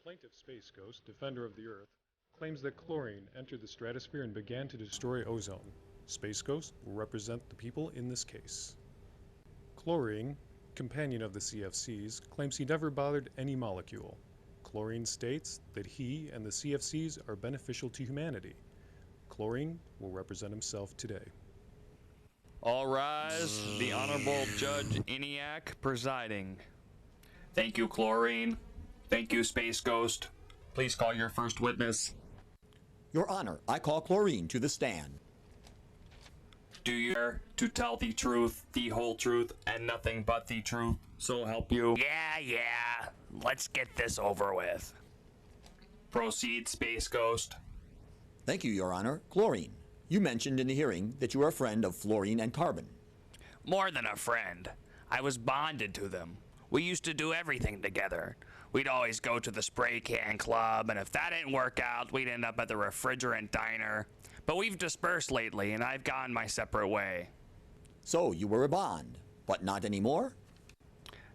plaintiff Space Ghost, defender of the Earth, claims that chlorine entered the stratosphere and began to destroy ozone. Space Ghost will represent the people in this case. Chlorine, companion of the CFCs, claims he never bothered any molecule. Chlorine states that he and the CFCs are beneficial to humanity. Chlorine will represent himself today. All rise. The Honorable Judge ENIAC presiding. Thank you, Chlorine. Thank you, Space Ghost. Please call your first witness. Your Honor, I call Chlorine to the stand. Do you dare to tell the truth, the whole truth, and nothing but the truth? So help you. Yeah. Let's get this over with. Proceed, Space Ghost. Thank you, Your Honor. Chlorine, you mentioned in the hearing that you are a friend of fluorine and carbon. More than a friend. I was bonded to them. We used to do everything together. We'd always go to the spray can club, and if that didn't work out, we'd end up at the refrigerant diner. But we've dispersed lately, and I've gone my separate way. So you were a bond, but not anymore?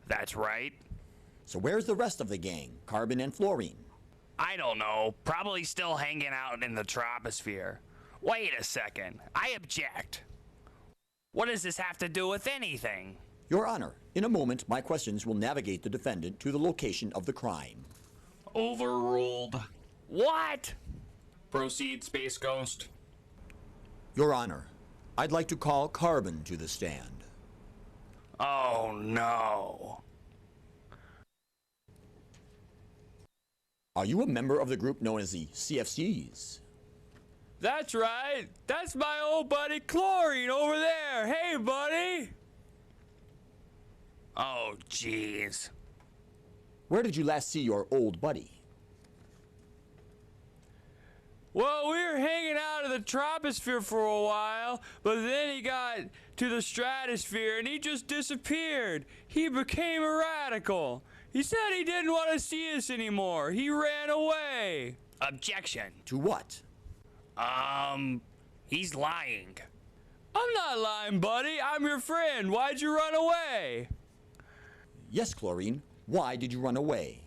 That's right. So where's the rest of the gang, carbon and fluorine? I don't know. Probably still hanging out in the troposphere. Wait a second. I object. What does this have to do with anything? Your Honor, in a moment, my questions will navigate the defendant to the location of the crime. Overruled. What? Proceed, Space Ghost. Your Honor, I'd like to call carbon to the stand. Oh, no. Are you a member of the group known as the CFCs? That's right. That's my old buddy Chlorine over there. Hey, buddy. Oh, jeez. Where did you last see your old buddy? Well, we were hanging out in the troposphere for a while, but then he got to the stratosphere and he just disappeared. He became a radical. He said he didn't want to see us anymore. He ran away. Objection. To what? He's lying. I'm not lying, buddy. I'm your friend. Why'd you run away? Yes, Chlorine. Why did you run away?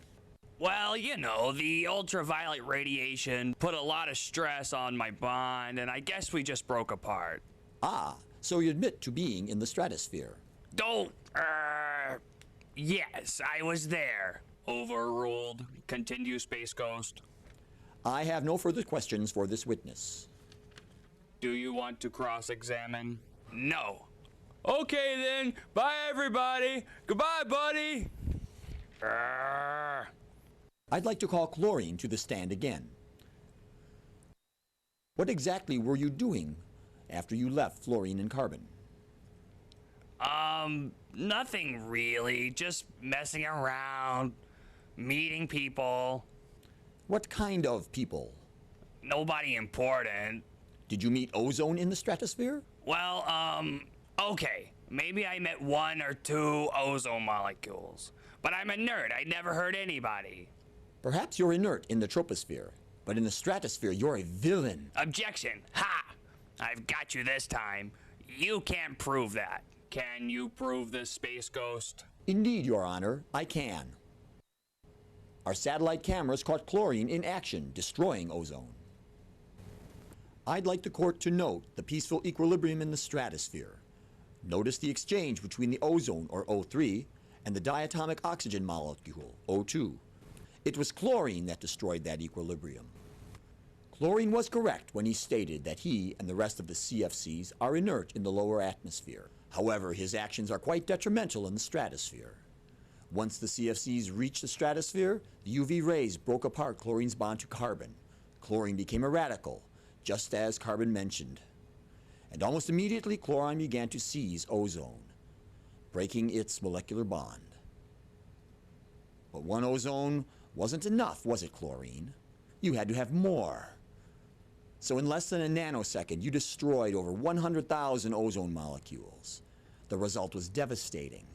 Well, you know, the ultraviolet radiation put a lot of stress on my bond, and I guess we just broke apart. Ah, so you admit to being in the stratosphere. Yes, I was there. Overruled. Continue, Space Ghost. I have no further questions for this witness. Do you want to cross-examine? No. Okay, then. Bye, everybody. Goodbye, buddy. I'd like to call Chlorine to the stand again. What exactly were you doing after you left fluorine and carbon? Nothing really. Just messing around, meeting people. What kind of people? Nobody important. Did you meet ozone in the stratosphere? Well, okay. Maybe I met 1 or 2 ozone molecules. But I'm a nerd. I never hurt anybody. Perhaps you're inert in the troposphere, but in the stratosphere you're a villain. Objection. Ha! I've got you this time. You can't prove that. Can you prove this, Space Ghost? Indeed, Your Honor, I can. Our satellite cameras caught Chlorine in action, destroying ozone. I'd like the court to note the peaceful equilibrium in the stratosphere. Notice the exchange between the ozone, or O3, and the diatomic oxygen molecule, O2. It was Chlorine that destroyed that equilibrium. Chlorine was correct when he stated that he and the rest of the CFCs are inert in the lower atmosphere. However, his actions are quite detrimental in the stratosphere. Once the CFCs reached the stratosphere, the UV rays broke apart Chlorine's bond to carbon. Chlorine became a radical, just as carbon mentioned. And almost immediately, chlorine began to seize ozone, breaking its molecular bond. But one ozone wasn't enough, was it, Chlorine? You had to have more. So in less than a nanosecond, you destroyed over 100,000 ozone molecules. The result was devastating.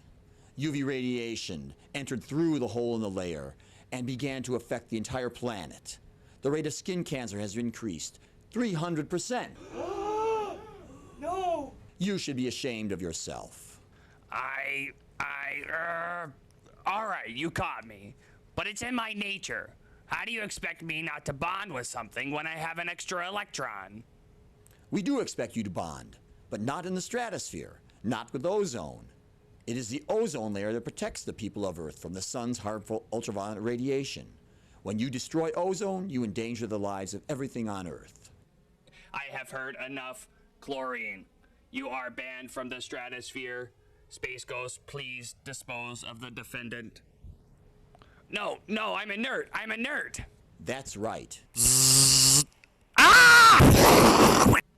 UV radiation entered through the hole in the layer and began to affect the entire planet. The rate of skin cancer has increased 300%. No! You should be ashamed of yourself. All right, you caught me. But it's in my nature. How do you expect me not to bond with something when I have an extra electron? We do expect you to bond, but not in the stratosphere, not with ozone. It is the ozone layer that protects the people of Earth from the sun's harmful ultraviolet radiation. When you destroy ozone, you endanger the lives of everything on Earth. I have heard enough. Chlorine, you are banned from the stratosphere. Space Ghost, please dispose of the defendant. No, I'm inert. I'm inert. That's right.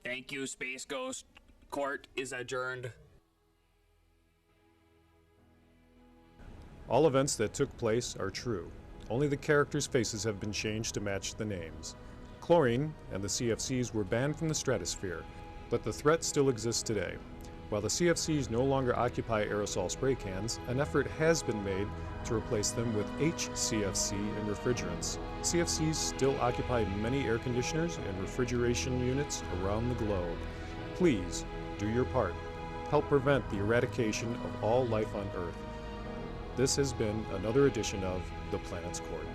Thank you, Space Ghost. Court is adjourned. All events that took place are true. Only the characters' faces have been changed to match the names. Chlorine and the CFCs were banned from the stratosphere, but the threat still exists today. While the CFCs no longer occupy aerosol spray cans, an effort has been made to replace them with HCFC and refrigerants. CFCs still occupy many air conditioners and refrigeration units around the globe. Please, do your part. Help prevent the eradication of all life on Earth. This has been another edition of The Planet's Court.